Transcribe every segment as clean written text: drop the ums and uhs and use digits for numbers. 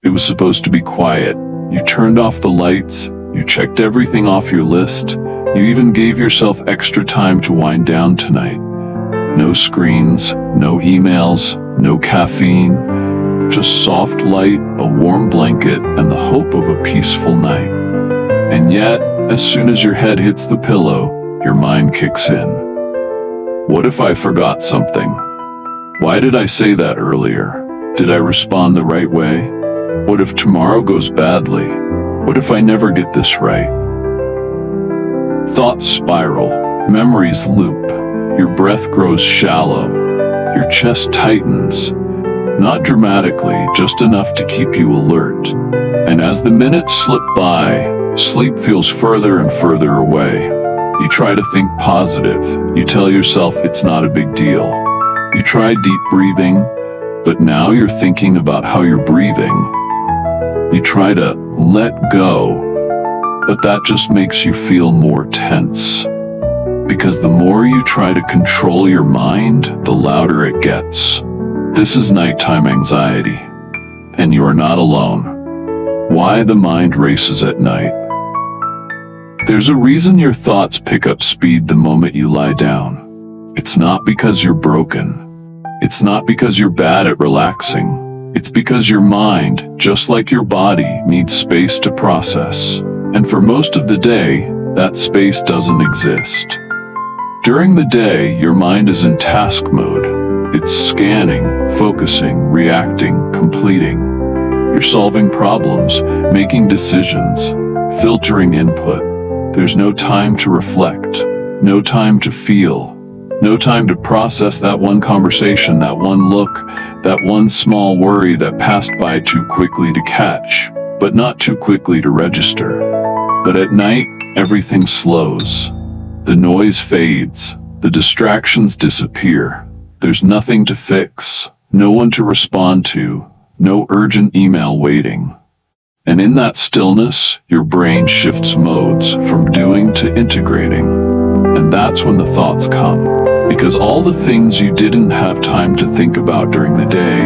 It was supposed to be quiet. You turned off the lights, you checked everything off your list, you even gave yourself extra time to wind down tonight. No screens, no emails, no caffeine, just soft light, a warm blanket, and the hope of a peaceful night. And yet, as soon as your head hits the pillow, your mind kicks in. What if I forgot something? Why did I say that earlier? Did I respond the right way? What if tomorrow goes badly? What if I never get this right? Thoughts spiral, memories loop, your breath grows shallow, your chest tightens, not dramatically, just enough to keep you alert. And as the minutes slip by, sleep feels further and further away. You try to think positive. You tell yourself it's not a big deal. You try deep breathing, but now you're thinking about how you're breathing. You try to let go, but that just makes you feel more tense. Because the more you try to control your mind, the louder it gets. This is nighttime anxiety, and you are not alone. Why the mind races at night? There's a reason your thoughts pick up speed the moment you lie down. It's not because you're broken. It's not because you're bad at relaxing. It's because your mind, just like your body, needs space to process. And for most of the day, that space doesn't exist. During the day, your mind is in task mode. It's scanning, focusing, reacting, completing. You're solving problems, making decisions, filtering input. There's no time to reflect, no time to feel, no time to process that one conversation, that one look, that one small worry that passed by too quickly to catch, but not too quickly to register. But at night, everything slows. The noise fades, the distractions disappear. There's nothing to fix, no one to respond to, no urgent email waiting. And in that stillness, your brain shifts modes from doing to integrating. And that's when the thoughts come. Because all the things you didn't have time to think about during the day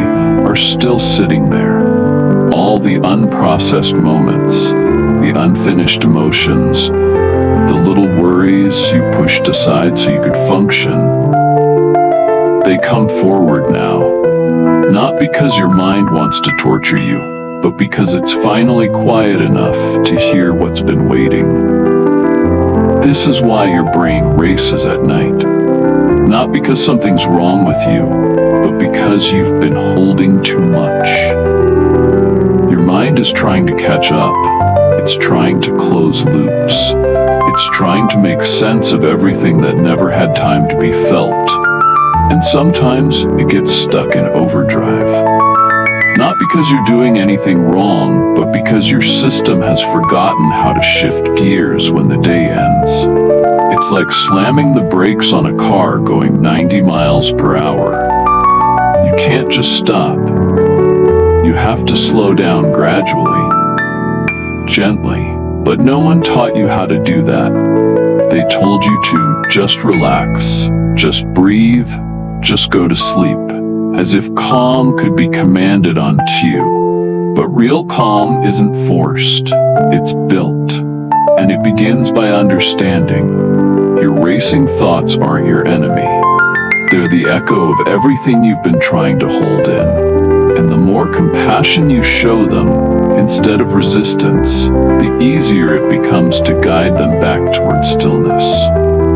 are still sitting there. All the unprocessed moments, the unfinished emotions, the little worries you pushed aside so you could function, they come forward now. Not because your mind wants to torture you, but because it's finally quiet enough to hear what's been waiting. This is why your brain races at night. Not because something's wrong with you, but because you've been holding too much. Your mind is trying to catch up. It's trying to close loops. It's trying to make sense of everything that never had time to be felt. And sometimes it gets stuck in overdrive. Not because you're doing anything wrong, but because your system has forgotten how to shift gears when the day ends. It's like slamming the brakes on a car going 90 miles per hour. You can't just stop. You have to slow down gradually, gently. But no one taught you how to do that. They told you to just relax, just breathe, just go to sleep, as if calm could be commanded on cue. But real calm isn't forced, it's built. And it begins by understanding. Your racing thoughts aren't your enemy. They're the echo of everything you've been trying to hold in. And the more compassion you show them, instead of resistance, the easier it becomes to guide them back toward stillness.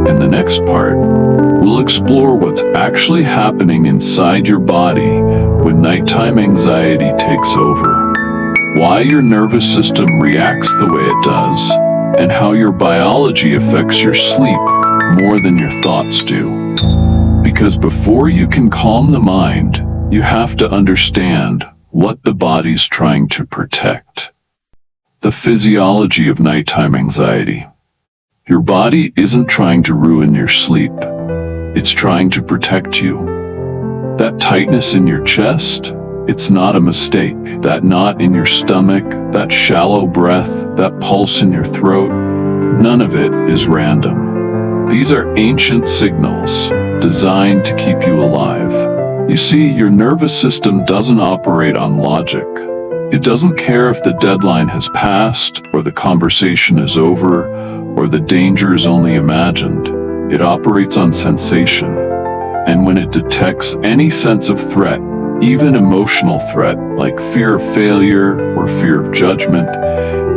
In the next part, we'll explore what's actually happening inside your body when nighttime anxiety takes over. Why your nervous system reacts the way it does, and how your biology affects your sleep more than your thoughts do. Because before you can calm the mind, you have to understand what the body's trying to protect. The physiology of nighttime anxiety. Your body isn't trying to ruin your sleep. It's trying to protect you. That tightness in your chest, it's not a mistake. That knot in your stomach, that shallow breath, that pulse in your throat, none of it is random. These are ancient signals designed to keep you alive. You see, your nervous system doesn't operate on logic. It doesn't care if the deadline has passed, or the conversation is over, or the danger is only imagined. It operates on sensation. And when it detects any sense of threat, even emotional threat like fear of failure or fear of judgment,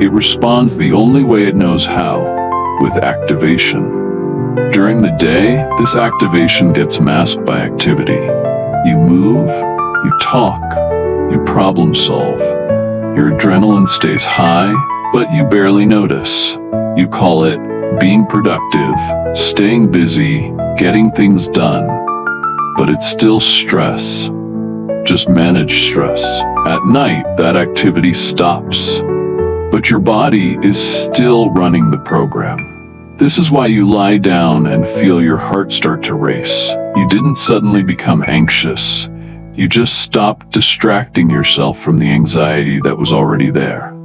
it responds the only way it knows how, with activation. During the day, this activation gets masked by activity. You move, you talk, you problem solve. Your adrenaline stays high, but you barely notice. You call it being productive, staying busy, getting things done. But it's still stress. Just manage stress. At night, that activity stops. But your body is still running the program. This is why you lie down and feel your heart start to race. You didn't suddenly become anxious. You just stopped distracting yourself from the anxiety that was already there.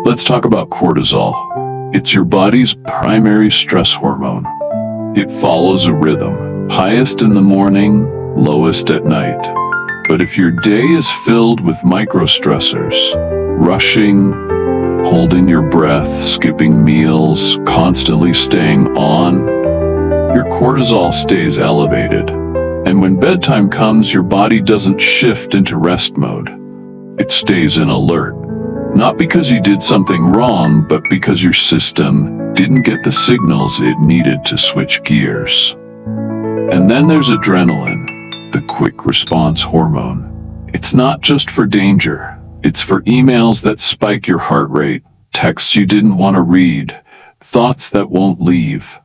Let's talk about cortisol. It's your body's primary stress hormone. It follows a rhythm, highest in the morning, lowest at night. But if your day is filled with micro-stressors, rushing, holding your breath, skipping meals, constantly staying on, your cortisol stays elevated. And when bedtime comes, your body doesn't shift into rest mode. It stays in alert. Not because you did something wrong, but because your system didn't get the signals it needed to switch gears. And then there's adrenaline, the quick response hormone. It's not just for danger. It's for emails that spike your heart rate, texts you didn't want to read, thoughts that won't leave.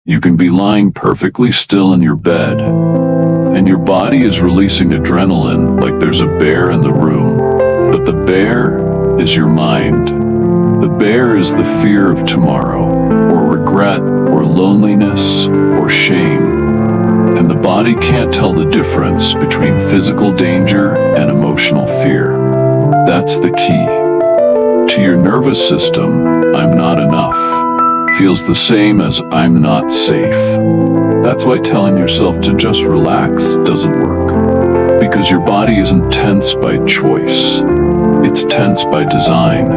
You can be lying perfectly still in your bed, and your body is releasing adrenaline like there's a bear in the room. But the bear is your mind. The bear is the fear of tomorrow, or regret, or loneliness, or shame. And the body can't tell the difference between physical danger and emotional fear. That's the key. To your nervous system, I'm not enough feels the same as I'm not safe. That's why telling yourself to just relax doesn't work. Because your body isn't tense by choice. It's tense by design.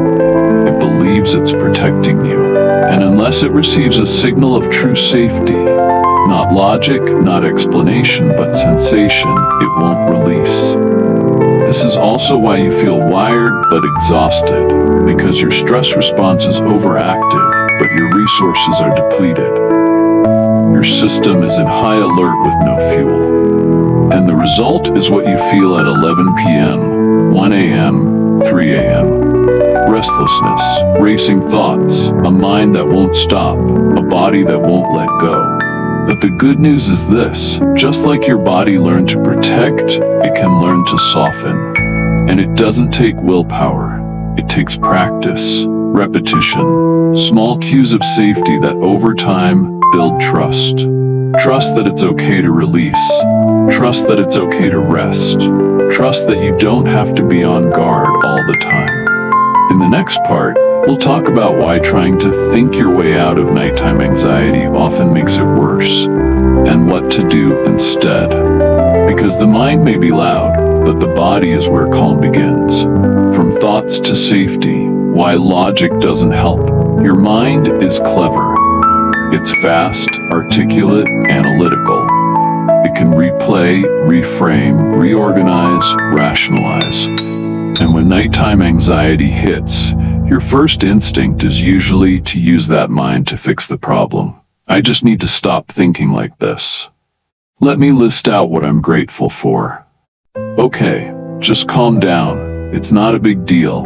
It believes it's protecting you. And unless it receives a signal of true safety, not logic, not explanation, but sensation, it won't release. This is also why you feel wired but exhausted, because your stress response is overactive, but your resources are depleted. Your system is in high alert with no fuel. And the result is what you feel at 11 p.m., 1 a.m., 3 a.m. Restlessness, racing thoughts, a mind that won't stop, a body that won't let go. But the good news is this: just like your body learned to protect, it can learn to soften. And it doesn't take willpower. It takes practice, repetition, small cues of safety that over time build trust. Trust that it's okay to release. Trust that it's okay to rest. Trust that you don't have to be on guard all the time. In the next part, we'll talk about why trying to think your way out of nighttime anxiety often makes it worse, and what to do instead. Because the mind may be loud, but the body is where calm begins. From thoughts to safety, why logic doesn't help. Your mind is clever. It's fast, articulate, analytical. It can replay, reframe, reorganize, rationalize. And when nighttime anxiety hits, your first instinct is usually to use that mind to fix the problem. I just need to stop thinking like this. Let me list out what I'm grateful for. Okay, just calm down. It's not a big deal.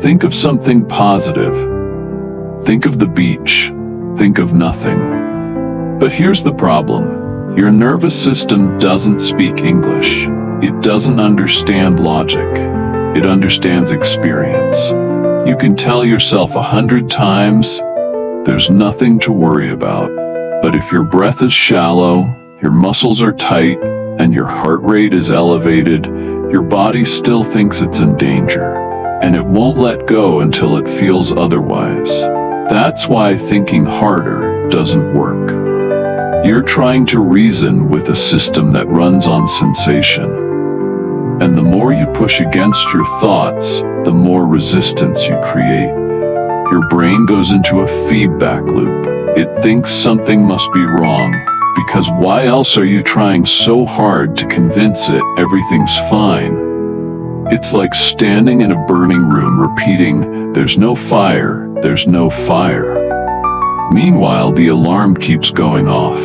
Think of something positive. Think of the beach. Think of nothing. But here's the problem. Your nervous system doesn't speak English. It doesn't understand logic. It understands experience. You can tell yourself 100 times, there's nothing to worry about. But if your breath is shallow, your muscles are tight, and your heart rate is elevated, your body still thinks it's in danger. And it won't let go until it feels otherwise. That's why thinking harder doesn't work. You're trying to reason with a system that runs on sensation. And the more you push against your thoughts, the more resistance you create. Your brain goes into a feedback loop. It thinks something must be wrong, because why else are you trying so hard to convince it everything's fine? It's like standing in a burning room repeating, "There's no fire, there's no fire." Meanwhile, the alarm keeps going off.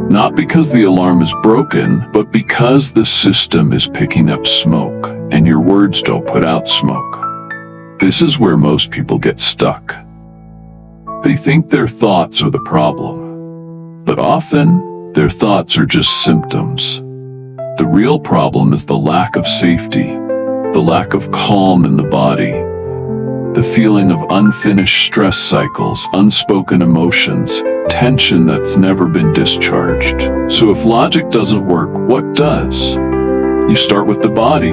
Not because the alarm is broken, but because the system is picking up smoke, and your words don't put out smoke. This is where most people get stuck. They think their thoughts are the problem, but often their thoughts are just symptoms. The real problem is the lack of safety, the lack of calm in the body, the feeling of unfinished stress cycles, unspoken emotions, tension that's never been discharged. So if logic doesn't work, what does? You start with the body,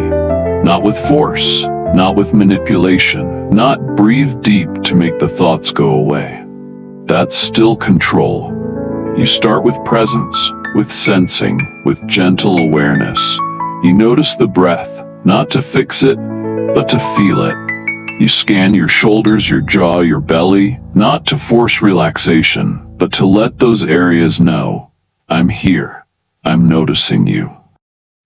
not with force, not with manipulation, not breathe deep to make the thoughts go away. That's still control. You start with presence, with sensing, with gentle awareness. You notice the breath, not to fix it, but to feel it. You scan your shoulders, your jaw, your belly, not to force relaxation, but to let those areas know, I'm here, I'm noticing you.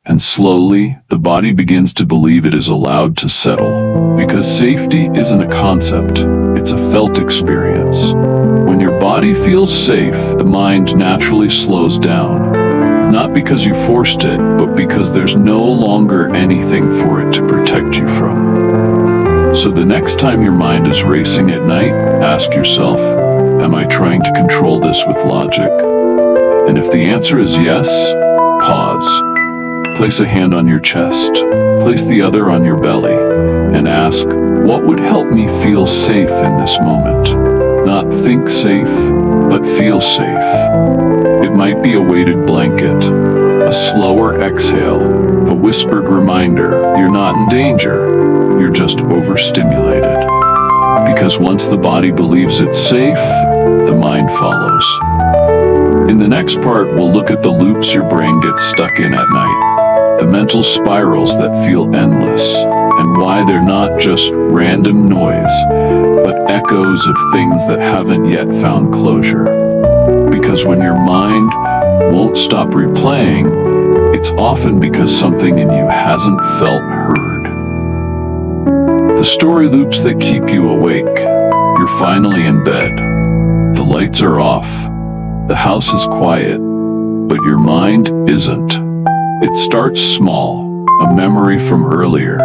And slowly, the body begins to believe it is allowed to settle. Because safety isn't a concept, it's a felt experience. When your body feels safe, the mind naturally slows down. Not because you forced it, but because there's no longer anything for it to protect you from. So the next time your mind is racing at night, ask yourself, am I trying to control this with logic? And if the answer is yes, pause. Place a hand on your chest, place the other on your belly, and ask, what would help me feel safe in this moment? Not think safe, but feel safe. It might be a weighted blanket, a slower exhale, a whispered reminder, you're not in danger, you're just overstimulated. Because once the body believes it's safe, the mind follows. In the next part, we'll look at the loops your brain gets stuck in at night. The mental spirals that feel endless, and why they're not just random noise, but echoes of things that haven't yet found closure. Because when your mind won't stop replaying, it's often because something in you hasn't felt heard. The story loops that keep you awake. You're finally in bed. The lights are off. The house is quiet, but your mind isn't. It starts small, a memory from earlier,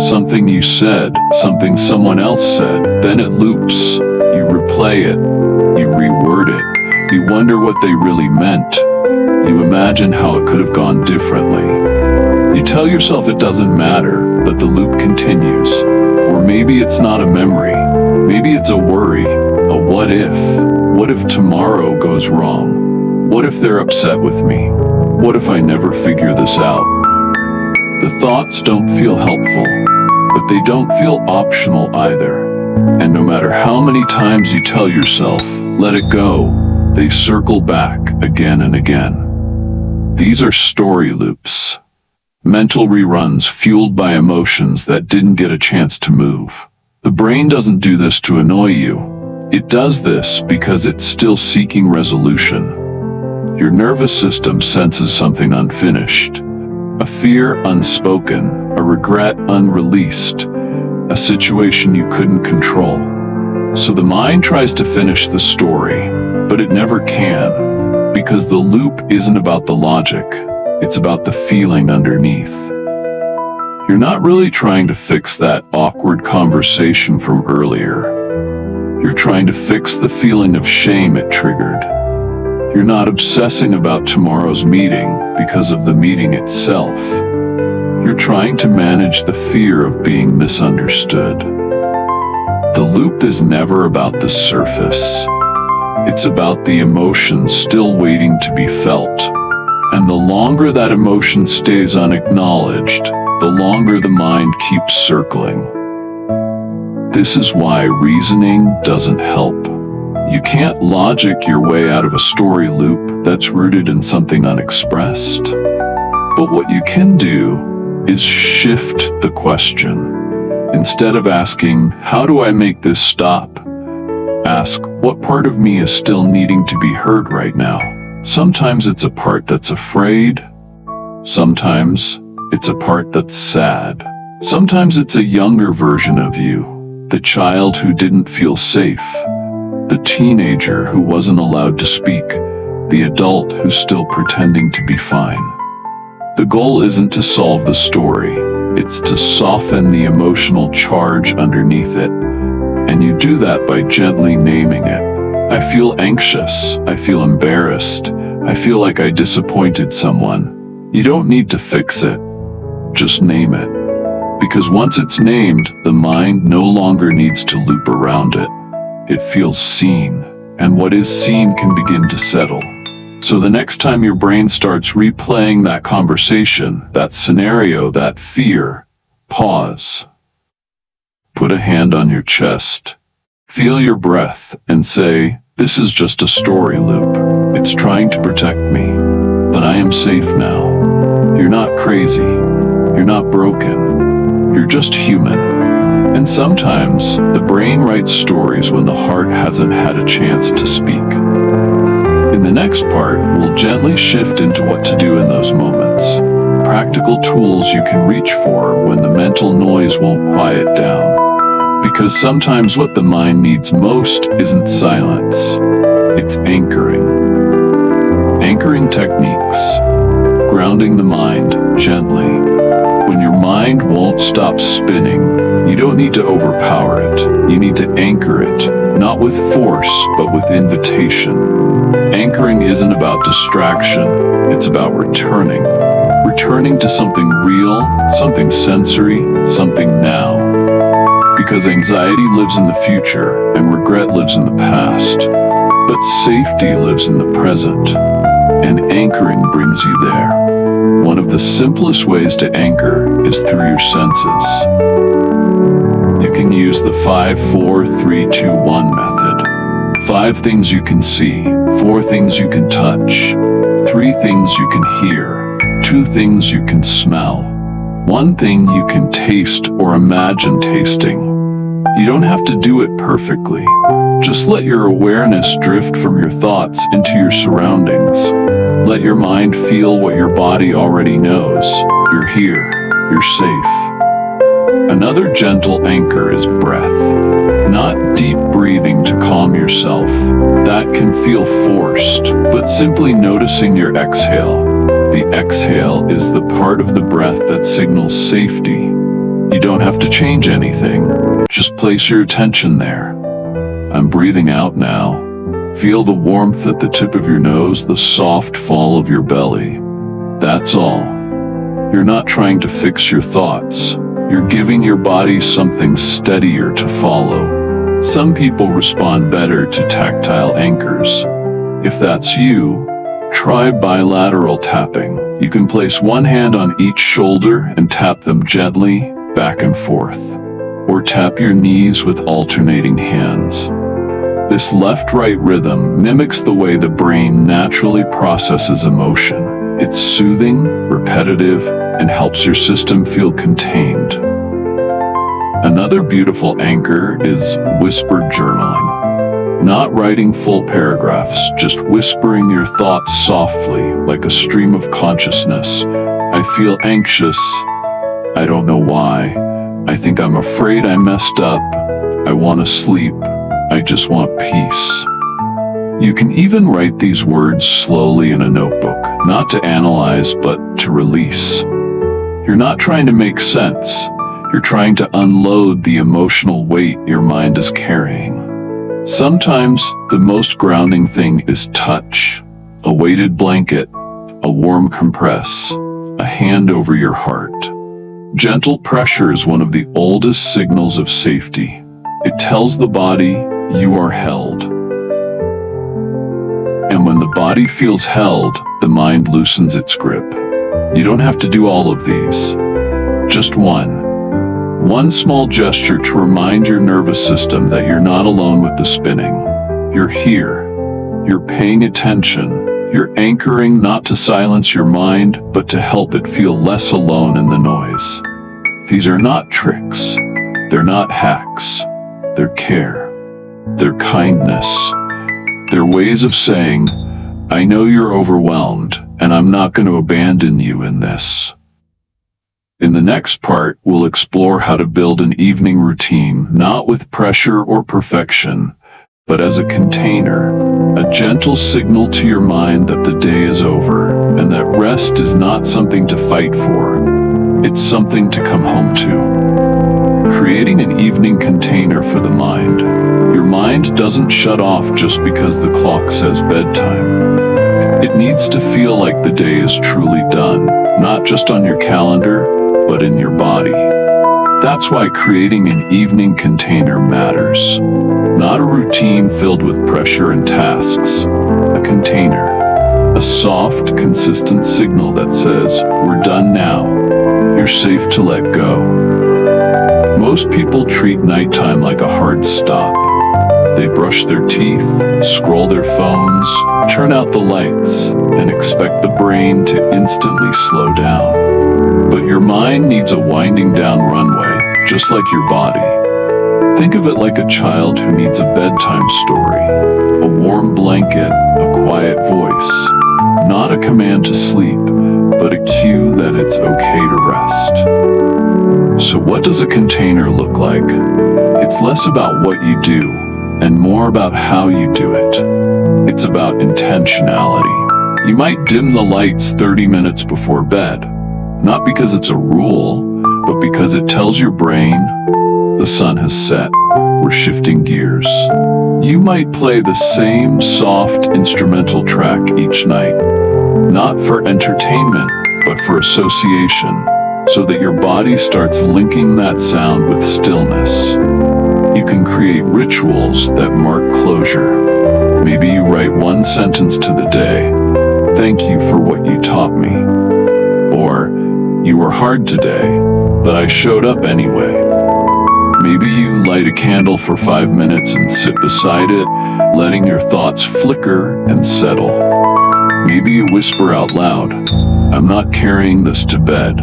something you said, something someone else said, then it loops. You replay it, you reword it, you wonder what they really meant, you imagine how it could have gone differently. You tell yourself it doesn't matter, but the loop continues. Or maybe it's not a memory, maybe it's a worry, a what if. What if tomorrow goes wrong? What if they're upset with me? What if I never figure this out? The thoughts don't feel helpful, but they don't feel optional either. And no matter how many times you tell yourself, let it go, they circle back again and again. These are story loops. Mental reruns fueled by emotions that didn't get a chance to move. The brain doesn't do this to annoy you. It does this because it's still seeking resolution. Your nervous system senses something unfinished, a fear unspoken, a regret unreleased, a situation you couldn't control. So the mind tries to finish the story, but it never can, because the loop isn't about the logic, it's about the feeling underneath. You're not really trying to fix that awkward conversation from earlier. You're trying to fix the feeling of shame it triggered. You're not obsessing about tomorrow's meeting because of the meeting itself. You're trying to manage the fear of being misunderstood. The loop is never about the surface. It's about the emotion still waiting to be felt. And the longer that emotion stays unacknowledged, the longer the mind keeps circling. This is why reasoning doesn't help. You can't logic your way out of a story loop that's rooted in something unexpressed. But what you can do is shift the question. Instead of asking, how do I make this stop? Ask, what part of me is still needing to be heard right now? Sometimes it's a part that's afraid. Sometimes it's a part that's sad. Sometimes it's a younger version of you, the child who didn't feel safe, the teenager who wasn't allowed to speak, the adult who's still pretending to be fine. The goal isn't to solve the story, it's to soften the emotional charge underneath it. And you do that by gently naming it. I feel anxious, I feel embarrassed, I feel like I disappointed someone. You don't need to fix it, just name it. Because once it's named, the mind no longer needs to loop around it. It feels seen, and what is seen can begin to settle. So the next time your brain starts replaying that conversation, that scenario, that fear, pause. Put a hand on your chest. Feel your breath and say, this is just a story loop. It's trying to protect me. But I am safe now. You're not crazy. You're not broken. You're just human. And sometimes the brain writes stories when the heart hasn't had a chance to speak. In the next part, we'll gently shift into what to do in those moments. Practical tools you can reach for when the mental noise won't quiet down. Because sometimes what the mind needs most isn't silence, it's anchoring. Anchoring techniques. Grounding the mind gently. When your mind won't stop spinning, you don't need to overpower it. You need to anchor it, not with force, but with invitation. Anchoring isn't about distraction, it's about returning. Returning to something real, something sensory, something now. Because anxiety lives in the future, and regret lives in the past. But safety lives in the present, and anchoring brings you there. One of the simplest ways to anchor is through your senses. You can use the 5-4-3-2-1 method. 5 things you can see, 4 things you can touch, 3 things you can hear, 2 things you can smell, 1 thing you can taste or imagine tasting. You don't have to do it perfectly. Just let your awareness drift from your thoughts into your surroundings. Let your mind feel what your body already knows. You're here. You're safe. Another gentle anchor is breath. Not deep breathing to calm yourself. That can feel forced, but simply noticing your exhale. The exhale is the part of the breath that signals safety. You don't have to change anything. Just place your attention there. I'm breathing out now. Feel the warmth at the tip of your nose, the soft fall of your belly. That's all. You're not trying to fix your thoughts. You're giving your body something steadier to follow. Some people respond better to tactile anchors. If that's you, try bilateral tapping. You can place one hand on each shoulder and tap them gently back and forth. Or tap your knees with alternating hands. This left-right rhythm mimics the way the brain naturally processes emotion. It's soothing, repetitive, and helps your system feel contained. Another beautiful anchor is whispered journaling. Not writing full paragraphs, just whispering your thoughts softly, like a stream of consciousness. I feel anxious. I don't know why. I think I'm afraid I messed up. I want to sleep. I just want peace. You can even write these words slowly in a notebook, not to analyze, but to release. You're not trying to make sense. You're trying to unload the emotional weight your mind is carrying. Sometimes the most grounding thing is touch. A weighted blanket, a warm compress, a hand over your heart. Gentle pressure is one of the oldest signals of safety. It tells the body you are held. And when the body feels held, the mind loosens its grip. You don't have to do all of these. Just one. One small gesture to remind your nervous system that you're not alone with the spinning. You're here. You're paying attention. You're anchoring not to silence your mind, but to help it feel less alone in the noise. These are not tricks. They're not hacks. They're care. They're kindness. They're ways of saying, I know you're overwhelmed, and I'm not going to abandon you in this. In the next part, we'll explore how to build an evening routine, not with pressure or perfection, but as a container, a gentle signal to your mind that the day is over, and that rest is not something to fight for. It's something to come home to. Creating an evening container for the mind. Your mind doesn't shut off just because the clock says bedtime. It needs to feel like the day is truly done, not just on your calendar, but in your body. That's why creating an evening container matters. Not a routine filled with pressure and tasks. A container. A soft, consistent signal that says, we're done now. You're safe to let go. Most people treat nighttime like a hard stop. They brush their teeth, scroll their phones, turn out the lights, and expect the brain to instantly slow down. But your mind needs a winding down runway, just like your body. Think of it like a child who needs a bedtime story, a warm blanket, a quiet voice. Not a command to sleep, but a cue that it's okay to rest. So what does a container look like? It's less about what you do, and more about how you do it. It's about intentionality. You might dim the lights 30 minutes before bed, not because it's a rule, but because it tells your brain, the sun has set, we're shifting gears. You might play the same soft instrumental track each night, not for entertainment, but for association, so that your body starts linking that sound with stillness. You can create rituals that mark closure. Maybe you write one sentence to the day, thank you for what you taught me. Or, you were hard today, but I showed up anyway. Maybe you light a candle for 5 minutes and sit beside it, letting your thoughts flicker and settle. Maybe you whisper out loud, I'm not carrying this to bed.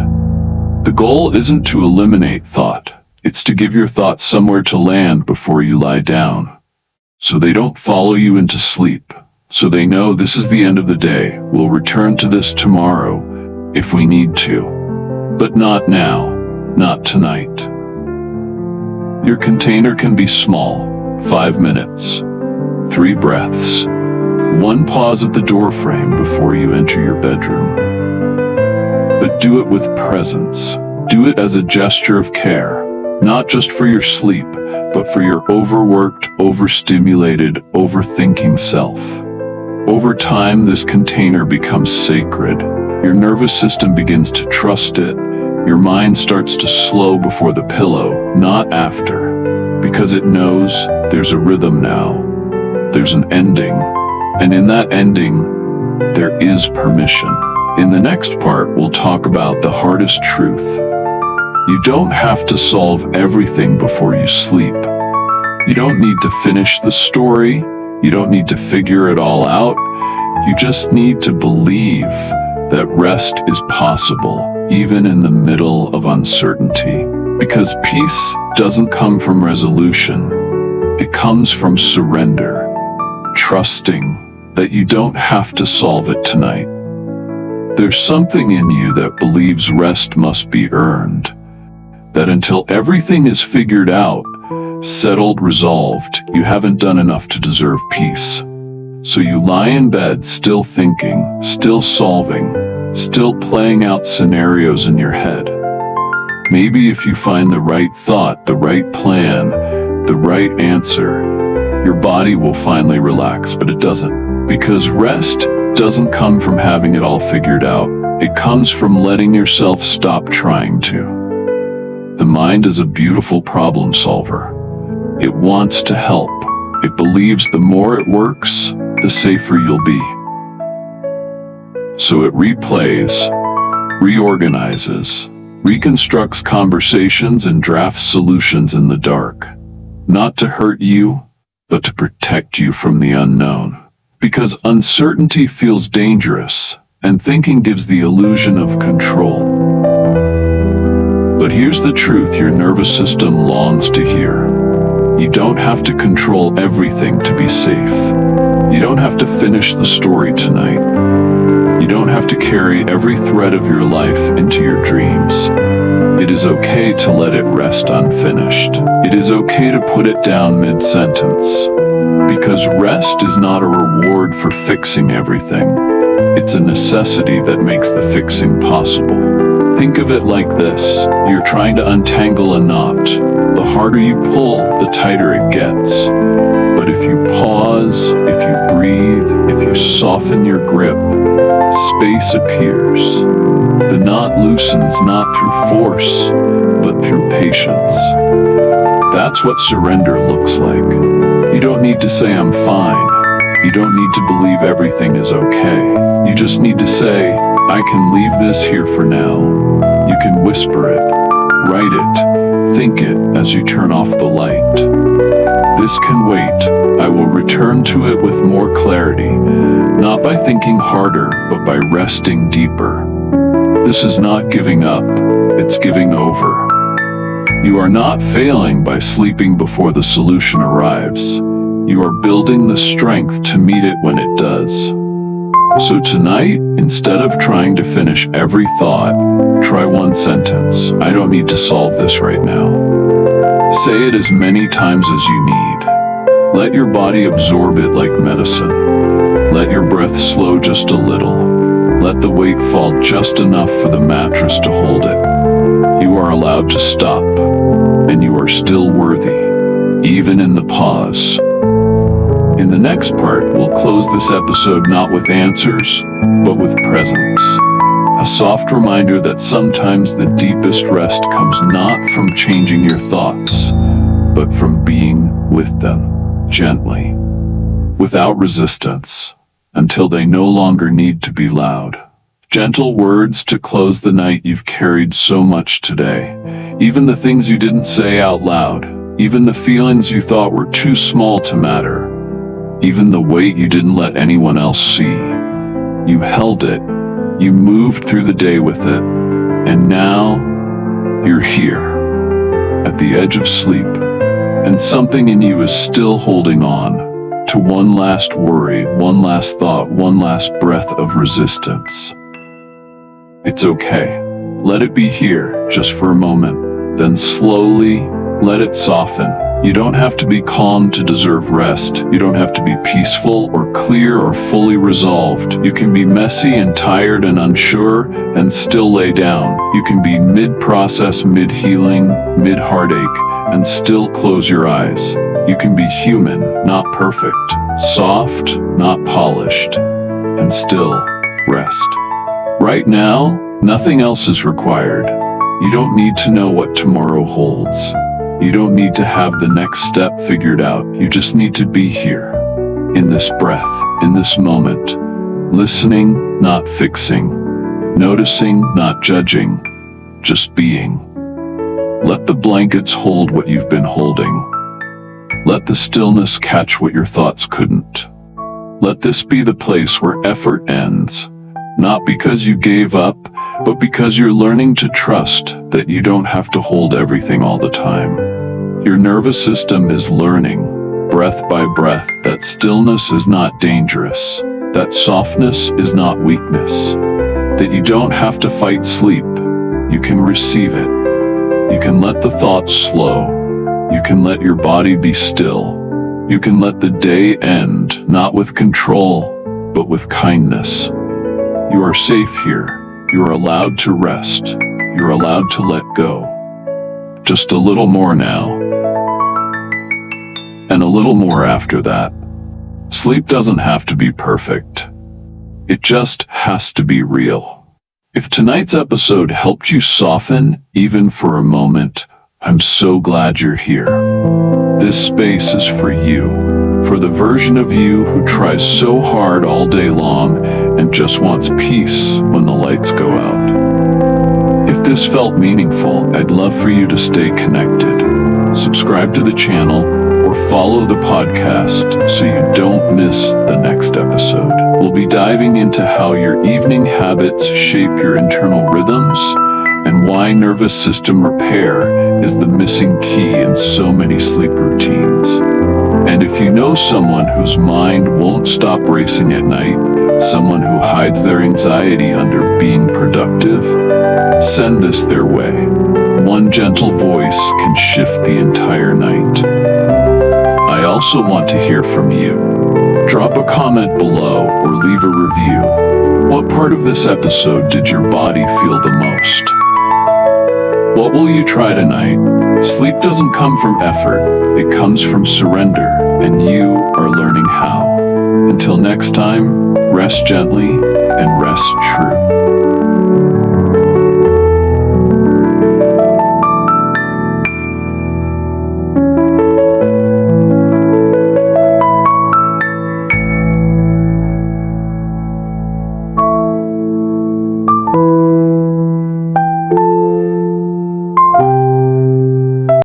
The goal isn't to eliminate thought. It's to give your thoughts somewhere to land before you lie down. So they don't follow you into sleep. So they know this is the end of the day. We'll return to this tomorrow if we need to. But not now. Not tonight. Your container can be small. 5 minutes. 3 breaths. 1 pause at the doorframe before you enter your bedroom. But do it with presence. Do it as a gesture of care. Not just for your sleep, but for your overworked, overstimulated, overthinking self. Over time, this container becomes sacred. Your nervous system begins to trust it. Your mind starts to slow before the pillow, not after. Because it knows there's a rhythm now. There's an ending. And in that ending, there is permission. In the next part, we'll talk about the hardest truth. You don't have to solve everything before you sleep. You don't need to finish the story. You don't need to figure it all out. You just need to believe that rest is possible, even in the middle of uncertainty. Because peace doesn't come from resolution. It comes from surrender, trusting that you don't have to solve it tonight. There's something in you that believes rest must be earned. That until everything is figured out, settled, resolved, you haven't done enough to deserve peace. So you lie in bed still thinking, still solving, still playing out scenarios in your head. Maybe if you find the right thought, the right plan, the right answer, your body will finally relax, but it doesn't. Because rest doesn't come from having it all figured out. It comes from letting yourself stop trying to. The mind is a beautiful problem solver. It wants to help. It believes the more it works, the safer you'll be. So it replays, reorganizes, reconstructs conversations and drafts solutions in the dark. Not to hurt you, but to protect you from the unknown. Because uncertainty feels dangerous, and thinking gives the illusion of control. But here's the truth your nervous system longs to hear. You don't have to control everything to be safe. You don't have to finish the story tonight. You don't have to carry every thread of your life into your dreams. It is okay to let it rest unfinished. It is okay to put it down mid-sentence. Because rest is not a reward for fixing everything. It's a necessity that makes the fixing possible. Think of it like this. You're trying to untangle a knot. The harder you pull, the tighter it gets. But if you pause, if you breathe, if you soften your grip, space appears. The knot loosens not through force, but through patience. That's what surrender looks like. You don't need to say I'm fine. You don't need to believe everything is okay. You just need to say, I can leave this here for now. You can whisper it, write it, think it as you turn off the light. This can wait. I will return to it with more clarity, not by thinking harder, but by resting deeper. This is not giving up, it's giving over. You are not failing by sleeping before the solution arrives. You are building the strength to meet it when it does. So tonight, instead of trying to finish every thought, try one sentence. I don't need to solve this right now. Say it as many times as you need. Let your body absorb it like medicine. Let your breath slow just a little. Let the weight fall just enough for the mattress to hold it. You are allowed to stop, and you are still worthy, even in the pause. In the next part, we'll close this episode not with answers, but with presence. A soft reminder that sometimes the deepest rest comes not from changing your thoughts, but from being with them, gently, without resistance, until they no longer need to be loud. Gentle words to close the night you've carried so much today. Even the things you didn't say out loud, even the feelings you thought were too small to matter, even the weight you didn't let anyone else see. You held it, you moved through the day with it, and now you're here, at the edge of sleep, and something in you is still holding on to one last worry, one last thought, one last breath of resistance. It's okay. Let it be here, just for a moment, then slowly let it soften. You don't have to be calm to deserve rest. You don't have to be peaceful or clear or fully resolved. You can be messy and tired and unsure and still lay down. You can be mid-process, mid-healing, mid-heartache, and still close your eyes. You can be human, not perfect, soft, not polished, and still rest. Right now, nothing else is required. You don't need to know what tomorrow holds. You don't need to have the next step figured out. You just need to be here, in this breath, in this moment, listening, not fixing, noticing, not judging, just being. Let the blankets hold what you've been holding. Let the stillness catch what your thoughts couldn't. Let this be the place where effort ends, not because you gave up, but because you're learning to trust that you don't have to hold everything all the time. Your nervous system is learning, breath by breath, that stillness is not dangerous, that softness is not weakness, that you don't have to fight sleep. You can receive it. You can let the thoughts slow. You can let your body be still. You can let the day end, not with control, but with kindness. You are safe here. You are allowed to rest. You're allowed to let go. Just a little more now. And a little more after that. Sleep doesn't have to be perfect. It just has to be real. If tonight's episode helped you soften, even for a moment, I'm so glad you're here. This space is for you, for the version of you who tries so hard all day long and just wants peace when the lights go out. If this felt meaningful, I'd love for you to stay connected. Subscribe to the channel or or follow the podcast so you don't miss the next episode. We'll be diving into how your evening habits shape your internal rhythms and why nervous system repair is the missing key in so many sleep routines. And if you know someone whose mind won't stop racing at night, someone who hides their anxiety under being productive, send this their way. One gentle voice can shift the entire night. I also want to hear from you. Drop a comment below or leave a review. What part of this episode did your body feel the most? What will you try tonight? Sleep doesn't come from effort, it comes from surrender, and you are learning how. Until next time, rest gently and rest true.